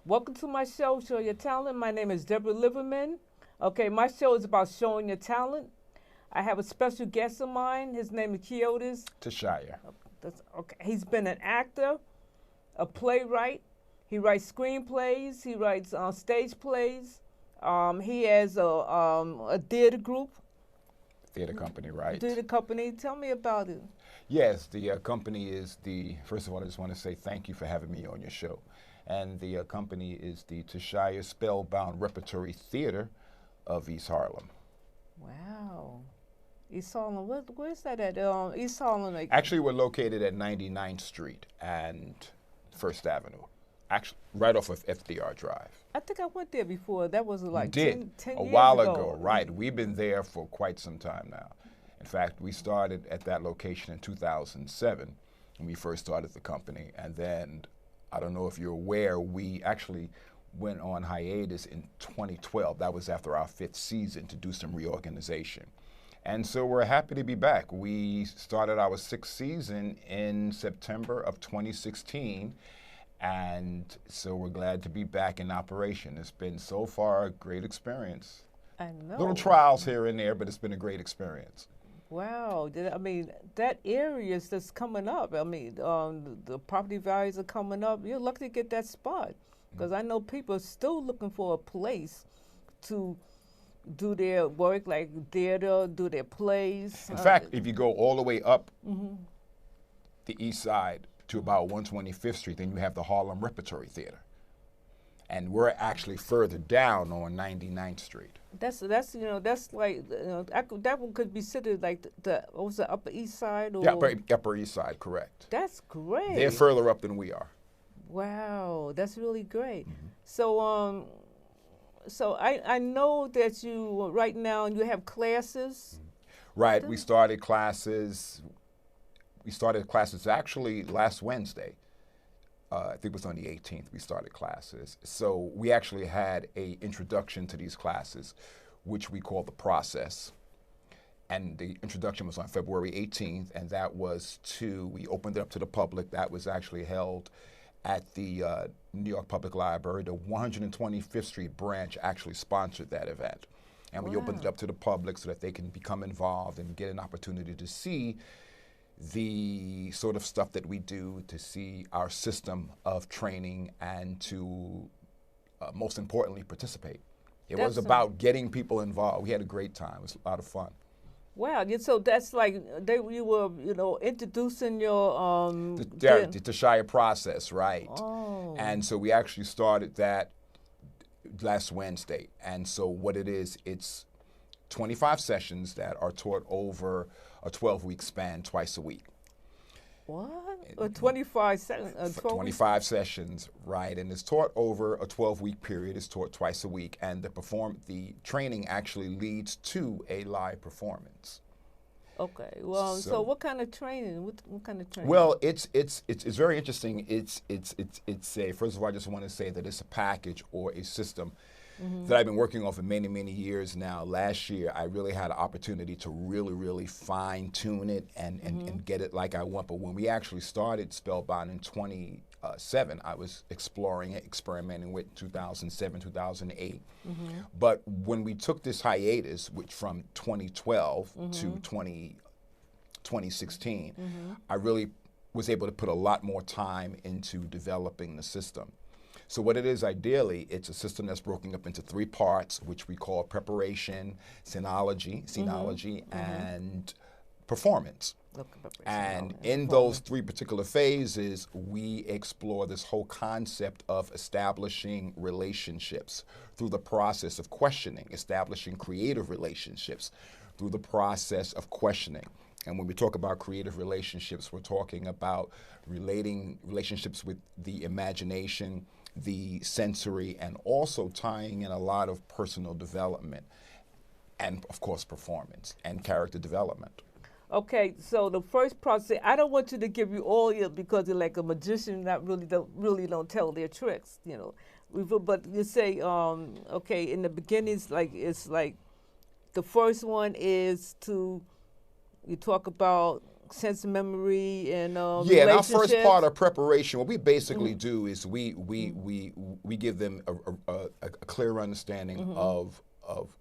Welcome to my show, Show Your Talent. My name is Debbra Liverman. Okay, my show is about showing your talent. I have a special guest of mine. His name is Klehotas Tshyre. Okay. He's been an actor, a playwright. He writes screenplays. He writes stage plays. He has a theater group. Theater company, right? Theater company. Tell me about it. Yes, the company is first of all, I just want to say thank you for having me on your show. And the company is the Tshyre Spellbound Repertory Theater of East Harlem. Wow. East Harlem, where's that at? East Harlem. Actually, we're located at 99th Street and First Avenue. Actually, right off of FDR Drive. I think I went there before. That was like You 10 did years a while ago. ago, right? We've been there for quite some time now. In fact, we started at that location in 2007 when we first started the company. And then, I don't know if you're aware, we actually went on hiatus in 2012. That was after our 5th season to do some reorganization. And so we're happy to be back. We started our 6th season in September of 2016. And so we're glad to be back in operation. It's been so far a great experience. I know. Little trials here and there, but it's been a great experience. Wow. I mean, that area is just coming up. I mean, the property values are coming up. You're lucky to get that spot because I know people are still looking for a place to do their work, like theater, do their plays. In fact, if you go all the way up the east side to about 125th Street, then you have the Harlem Repertory Theater. And we're actually further down on 99th Street. That's like that one could be considered like what was the Upper East Side? Or? Yeah, Upper East Side, correct. That's great. They're further up than we are. Wow, that's really great. So so I know that you right now you have classes. Right, we started classes. We started classes actually last Wednesday. I think it was on the 18th we started classes. So we actually had an introduction to these classes, which we call the process. And the introduction was on February 18th, and that was we opened it up to the public. That was actually held at the New York Public Library. The 125th Street branch actually sponsored that event. And we opened it up to the public so that they can become involved and get an opportunity to see the sort of stuff that we do, to see our system of training, and to most importantly participate. It was about getting people involved. We had a great time. It was a lot of fun. Wow, so that's like you were introducing your the Tshyre process, right? Oh. And so we actually started that last Wednesday. And so what it is, it's 25 sessions that are taught over a 12-week span, twice a week. What? 25 sessions? 25 sessions, right? And it's taught over a 12-week period. It's taught twice a week, and the training actually leads to a live performance. Okay. Well, so what kind of training? What kind of training? Well, it's very interesting. It's first of all, I just want to say that it's a package or a system that I've been working on for many, many years now. Last year, I really had an opportunity to really fine tune it and get it like I want. But when we actually started Spellbound in 2007, I was experimenting with 2007, 2008. But when we took this hiatus, which from 2012 to 2016, I really was able to put a lot more time into developing the system. So what it is, ideally, it's a system that's broken up into 3 parts, which we call preparation, scenology, and performance. And in those 3 particular phases, we explore this whole concept of establishing relationships through the process of questioning, establishing creative relationships through the process of questioning. And when we talk about creative relationships, we're talking about relationships with the imagination, the sensory, and also tying in a lot of personal development and, of course, performance and character development. Okay, so the first process, I don't want you to give you all your, because you're like a magician that really don't tell their tricks, But you say, okay, in the beginning, it's like the first one is you talk about sense of memory and Yeah, and our first relationships? part of preparation, what we basically do is we give them a clear understanding of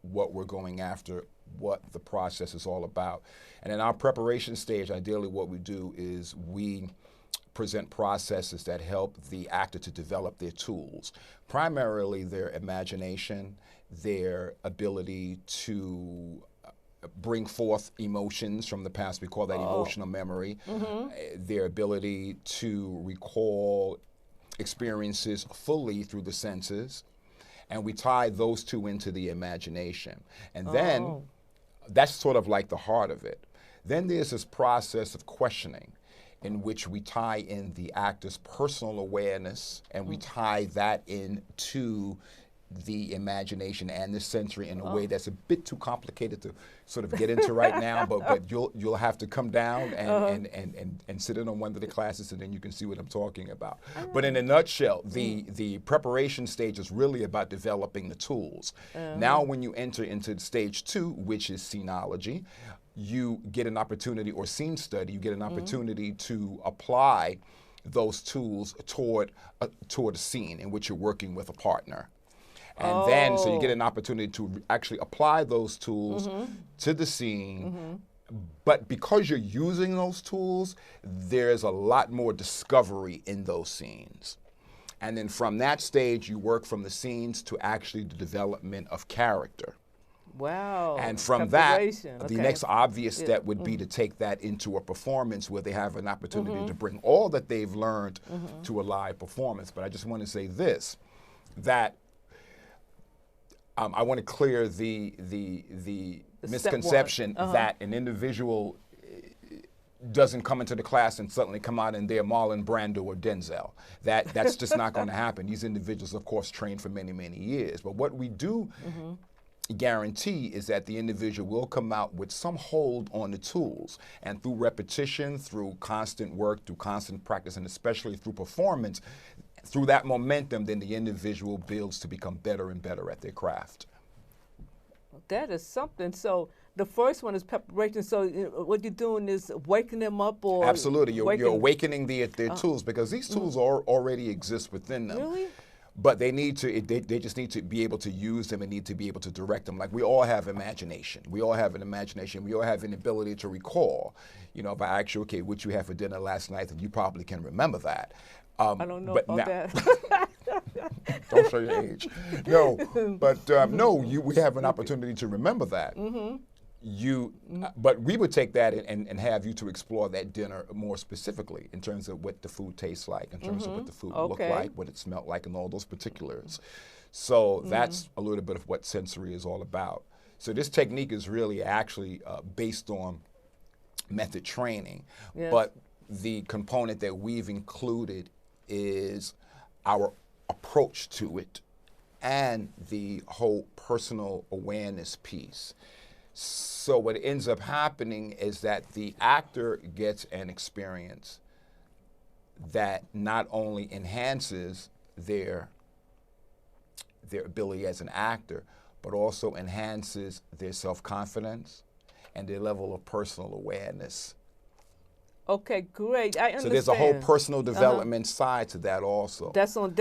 what we're going after, what the process is all about. And in our preparation stage, ideally what we do is we present processes that help the actor to develop their tools, primarily their imagination, their ability to bring forth emotions from the past. We call that emotional memory. Their ability to recall experiences fully through the senses. And we tie those two into the imagination. And then that's sort of like the heart of it. Then there's this process of questioning in which we tie in the actor's personal awareness and we tie that into the imagination and the sensory in a way that's a bit too complicated to sort of get into right now, but you'll have to come down and sit in on one of the classes, and then you can see what I'm talking about. But in a nutshell, the preparation stage is really about developing the tools. Now when you enter into stage 2, which is scenology, you get an opportunity, or scene study, you get an opportunity to apply those tools toward a scene in which you're working with a partner. And then, so you get an opportunity to actually apply those tools to the scene. But because you're using those tools, there's a lot more discovery in those scenes. And then from that stage, you work from the scenes to actually the development of character. Wow. And from that, the next obvious step would be to take that into a performance where they have an opportunity to bring all that they've learned to a live performance. But I just want to say this, that I want to clear the misconception that an individual doesn't come into the class and suddenly come out and they're Marlon Brando or Denzel. That's just not going to happen. These individuals, of course, train for many, many years. But what we do guarantee is that the individual will come out with some hold on the tools. And through repetition, through constant work, through constant practice, and especially through performance, through that momentum, then the individual builds to become better and better at their craft. That is something. So the first one is preparation. So what you're doing is waking them up, or absolutely, you're awakening their tools, because these tools already exist within them. Really? But they need to. They just need to be able to use them and need to be able to direct them. Like we all have imagination. We all have an imagination. We all have an ability to recall. You know, if I ask you, okay, what you had for dinner last night, then you probably can remember that. I don't know about that. Don't show your age. No, but no, we have an opportunity to remember that. But we would take that and have you to explore that dinner more specifically in terms of what the food tastes like, in terms of what the food looked like, what it smelled like, and all those particulars. So that's a little bit of what sensory is all about. So this technique is really actually based on method training, but the component that we've included is our approach to it and the whole personal awareness piece. So what ends up happening is that the actor gets an experience that not only enhances their ability as an actor, but also enhances their self-confidence and their level of personal awareness. Okay, great. I understand. So there's a whole personal development side to that also. That's on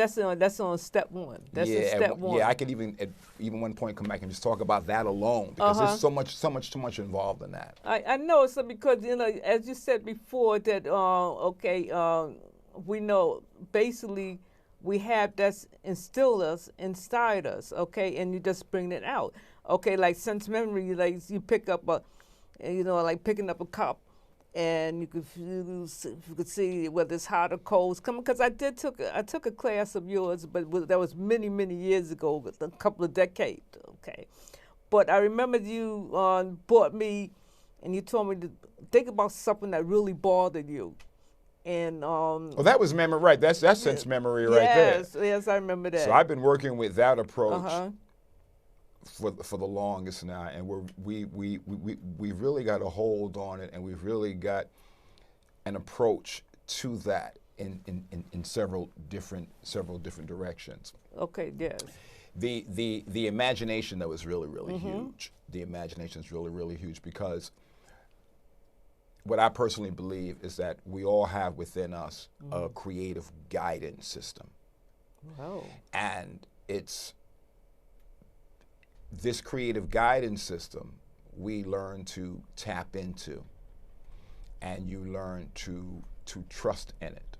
step one. That's in step one. Yeah, I could even at one point come back and just talk about that alone, because there's so much too much involved in that. I know. So because as you said before, that we know basically we have that's instilled inside us. Okay, and you just bring it out. Okay, like sense memory, like you pick up like picking up a cup. And you could see whether it's hot or cold. It's coming, because I took a class of yours, but that was many, many years ago, a couple of decades. Okay, but I remember you brought me, and you told me to think about something that really bothered you, and well, that was memory, right? That's sense memory right there. Yes, I remember that. So I've been working with that approach for the longest now, and we've really got a hold on it, and we've really got an approach to that in several different directions. Okay, yes. The imagination, though, is really huge. The imagination is really huge, because what I personally believe is that we all have within us a creative guidance system. Wow. And it's this creative guidance system we learn to tap into, and you learn to trust in it.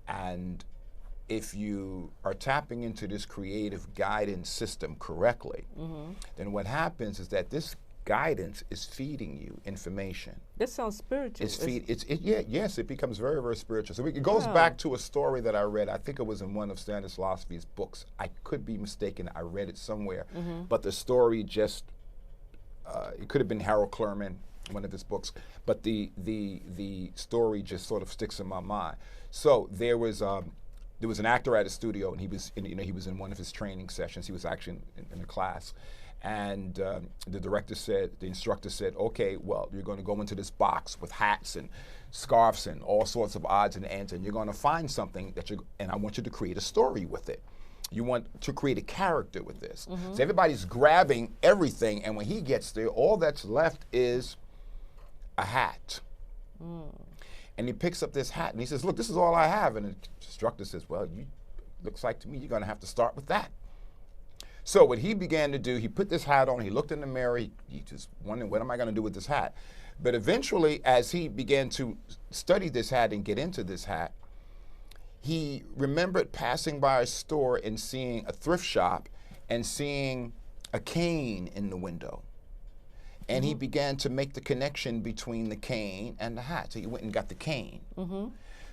And if you are tapping into this creative guidance system correctly, then what happens is that this guidance is feeding you information. That sounds spiritual. Yes, it becomes very, very spiritual. So it goes back to a story that I read. I think it was in one of Stanislavski's books. I could be mistaken. I read it somewhere. But the story just, it could have been Harold Clurman, one of his books. But the story just sort of sticks in my mind. So there was an actor at a studio, and he was in one of his training sessions. He was actually in a class. And the instructor said, okay, well, you're going to go into this box with hats and scarves and all sorts of odds and ends, and you're going to find something and I want you to create a story with it. You want to create a character with this. So everybody's grabbing everything, and when he gets there, all that's left is a hat. And he picks up this hat, and he says, look, this is all I have. And the instructor says, well, looks like to me you're going to have to start with that. So what he began to do, he put this hat on, he looked in the mirror, he just wondered, what am I going to do with this hat? But eventually, as he began to study this hat and get into this hat, he remembered passing by a store and seeing a thrift shop and seeing a cane in the window. And he began to make the connection between the cane and the hat. So he went and got the cane.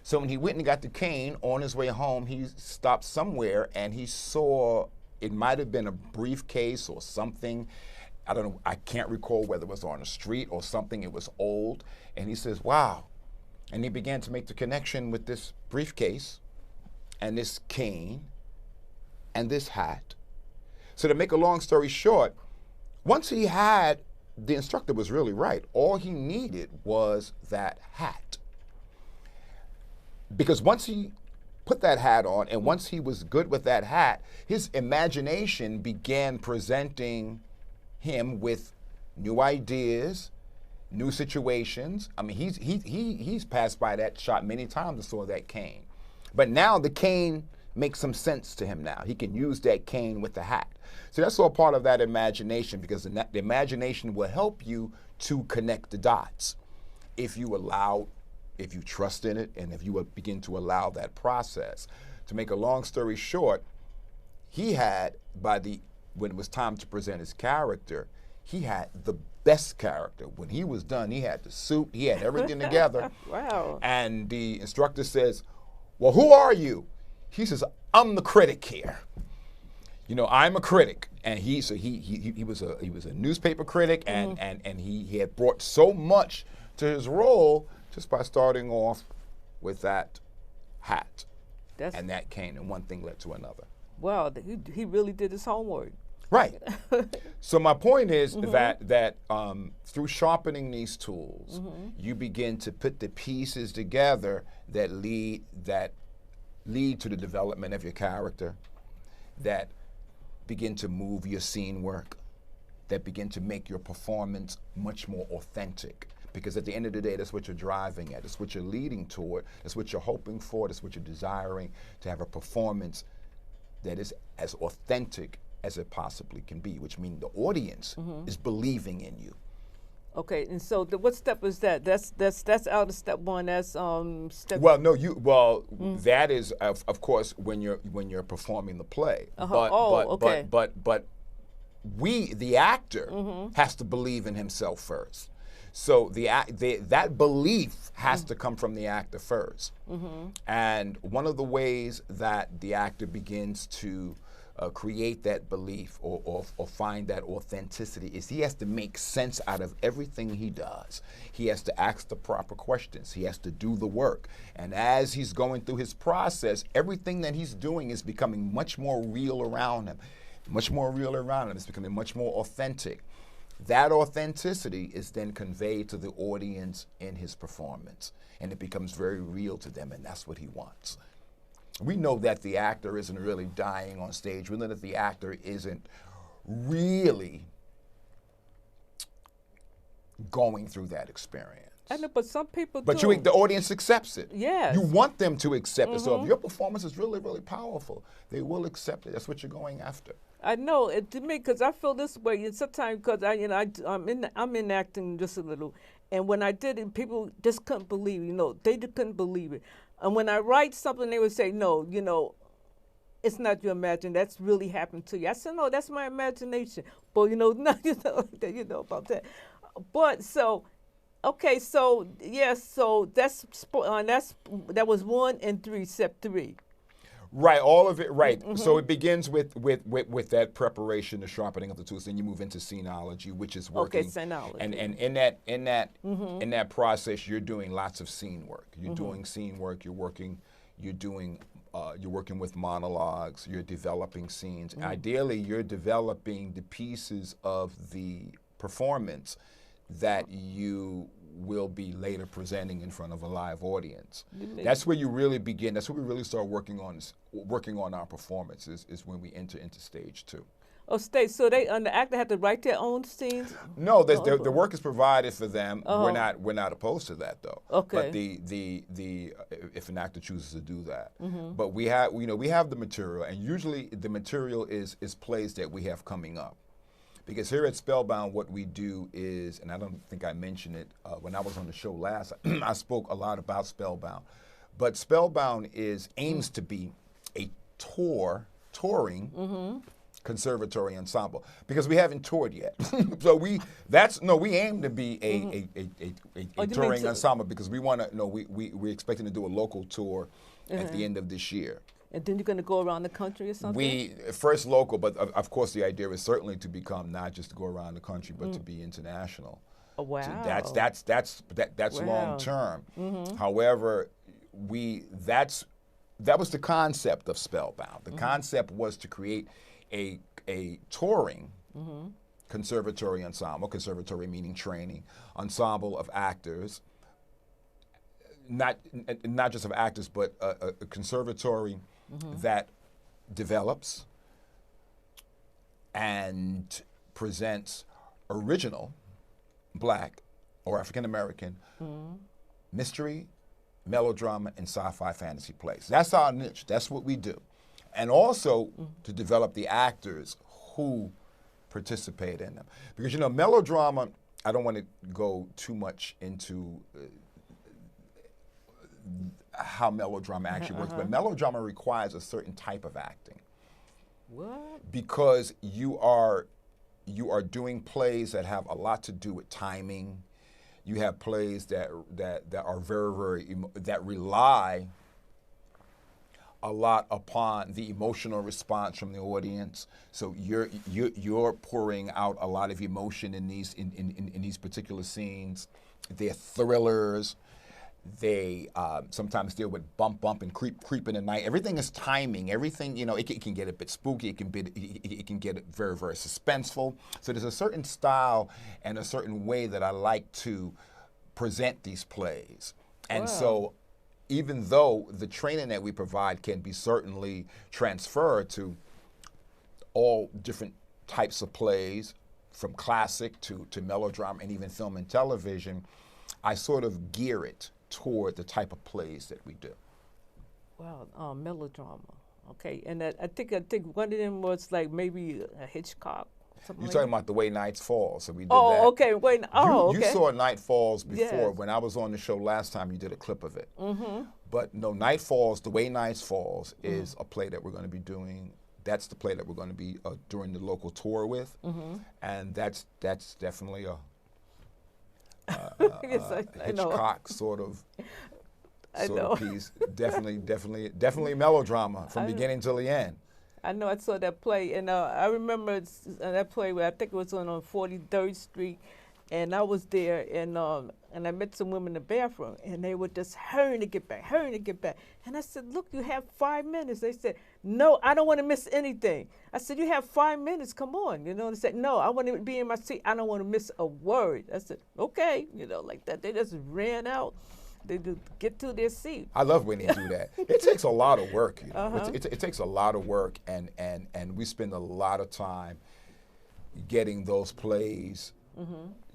So when he went and got the cane, on his way home, he stopped somewhere and he saw, it might have been a briefcase or something. I don't know, I can't recall whether it was on a street or something. It was old. And he says, wow. And he began to make the connection with this briefcase and this cane and this hat. So to make a long story short, once he had, the instructor was really right. All he needed was that hat. Because once he put that hat on, and once he was good with that hat, his imagination began presenting him with new ideas, new situations. I mean, he's passed by that shop many times and saw that cane. But now the cane makes some sense to him now. He can use that cane with the hat. So that's all part of that imagination, because the imagination will help you to connect the dots if you trust in it, and if you begin to allow that process. To make a long story short, he had, when it was time to present his character, he had the best character. When he was done, he had the suit, he had everything together. Wow. And the instructor says, well, who are you? He says, I'm the critic here. I'm a critic. And he was a newspaper critic, and he had brought so much to his role just by starting off with that hat and that cane, and one thing led to another. Wow, he really did his homework. Right. So my point is that through sharpening these tools, you begin to put the pieces together that lead to the development of your character, that begin to move your scene work, that begin to make your performance much more authentic. Because at the end of the day, that's what you're driving at. It's what you're leading toward. That's what you're hoping for. That's what you're desiring, to have a performance that is as authentic as it possibly can be, which means the audience is believing in you. Okay, and so what step is that? That's out of step one. That's step. Well, no, that is of course when you're performing the play. Okay. But the actor has to believe in himself first. So that belief has to come from the actor first. And one of the ways that the actor begins to create that belief or find that authenticity is he has to make sense out of everything he does. He has to ask the proper questions. He has to do the work. And as he's going through his process, everything that he's doing is becoming much more real around him. It's becoming much more authentic. That authenticity is then conveyed to the audience in his performance, and it becomes very real to them, and that's what he wants. We know that the actor isn't really dying on stage. We know that the actor isn't really going through that experience. I know, but some people But do. the audience accepts it. Yes. You want them to accept it. So if your performance is really, really powerful, they will accept it. That's what you're going after. I know it to me because I feel this way, and sometimes because I'm in acting just a little, and when I did it, people just couldn't believe it. They just couldn't believe it. And when I write something, they would say, no, it's not your imagination. That's really happened to you. I said, no, that's my imagination. But about that. But so, okay, so yes, so that was 1 and 3, step 3. Right, all of it. Right. So it begins with that preparation, the sharpening of the tools. Then you move into scenology, which is working. Okay, scenology. And in that process, you're doing lots of scene work. You're doing scene work. You're working with monologues. You're developing scenes. Ideally, you're developing the pieces of the performance that you will be later presenting in front of a live audience. That's where you really begin. That's where we really start working on our performances, is when we enter into stage 2. Oh, stage. So the actor have to write their own scenes? No, the work is provided for them. We're not opposed to that though. Okay. But the if an actor chooses to do that, but we have the material, and usually the material is plays that we have coming up. Because here at Spellbound, what we do is, and I don't think I mentioned it when I was on the show last, I spoke a lot about Spellbound. But Spellbound aims to be a touring conservatory ensemble, because we haven't toured yet. So we aim to be a touring ensemble, because we want to, we're expecting to do a local tour at the end of this year. And then you're going to go around the country or something? We first local, but of course the idea is certainly to become not just to go around the country, but to be international. Oh, wow. So that's long term. However, that was the concept of Spellbound. The concept was to create a touring conservatory ensemble, conservatory meaning training, ensemble of actors, not just of actors, but a conservatory that develops and presents original Black or African American mystery, melodrama, and sci-fi fantasy plays. That's our niche. That's what we do. And also to develop the actors who participate in them. Because, melodrama, I don't want to go too much into how melodrama actually works, but melodrama requires a certain type of acting. What? Because you are doing plays that have a lot to do with timing. You have plays that are very, very that rely a lot upon the emotional response from the audience. So you're pouring out a lot of emotion in these particular scenes. They're thrillers. They sometimes deal with bump and creep in the night. Everything is timing. Everything, it can get a bit spooky. It can get very, very suspenseful. So there's a certain style and a certain way that I like to present these plays. And so even though the training that we provide can be certainly transferred to all different types of plays, from classic to melodrama and even film and television, I sort of gear it toward the type of plays that we do. Wow, melodrama. Okay, and I think one of them was like maybe a Hitchcock. You're talking about The Way Night Falls, so we did that. Oh, okay. Wait. You saw Night Falls before. Yes. When I was on the show last time, you did a clip of it. But no, Night Falls, The Way Night Falls is a play that we're going to be doing. That's the play that we're going to be doing the local tour with, and that's definitely a Hitchcock sort of piece. Definitely melodrama from beginning till the end. I know I saw that play, and I remember that play where I think it was on 43rd Street, and I was there, and I met some women in the bathroom, and they were just hurrying to get back. And I said, look, you have 5 minutes. They said, no, I don't want to miss anything. I said, you have 5 minutes, come on. They said, no, I want to be in my seat. I don't want to miss a word. I said, okay, like that. They just ran out. They just get to their seat. I love when they do that. It takes a lot of work. It takes a lot of work, and we spend a lot of time getting those plays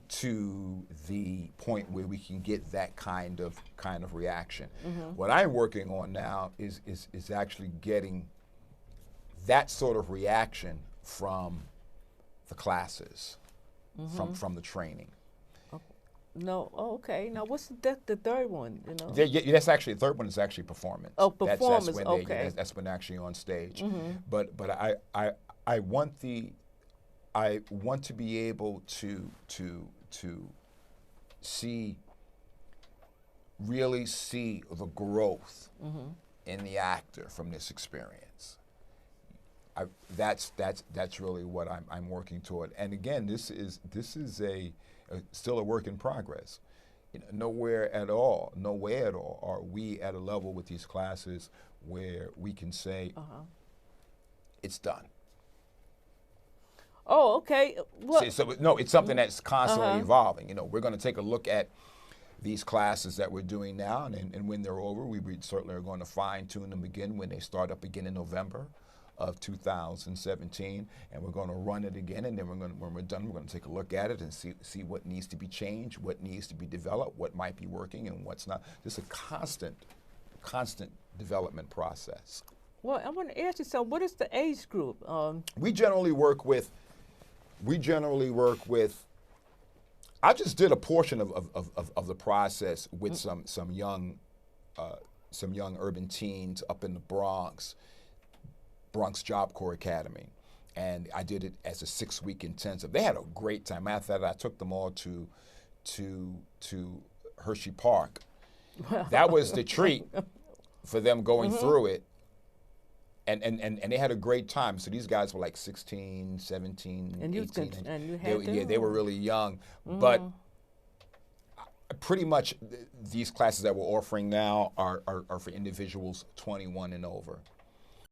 to the point where we can get that kind of reaction. What I'm working on now is actually getting that sort of reaction from the classes, from the training. No, okay. Now, what's the third one? You know, That's actually the third one is actually performance. Oh, performance. That's when Okay. That's when they're actually on stage. But I want to be able to really see the growth in the actor from this experience. That's really what I'm working toward. And again, this is still a work in progress. You know, no way at all are we at a level with these classes where we can say it's done. Oh, okay. Well, So no, it's something that's constantly evolving. You know, we're going to take a look at these classes that we're doing now, and when they're over, we certainly are going to fine tune them again when they start up again in November of 2017, and we're going to run it again, and then when we're done, we're going to take a look at it and see what needs to be changed, what needs to be developed, what might be working, and what's not. Just a constant development process. well, I want to ask you something. What is the age group? We generally work with. I just did a portion of the process with some young urban teens up in the Bronx Job Corps Academy, and I did it as a 6-week intensive. They had a great time. Matter of fact, I took them all to Hershey Park. That was the treat for them going through it, and they had a great time. So these guys were like 16, 17, And you 18. and you had Yeah, they were really young, but pretty much these classes that we're offering now are for individuals 21 and over.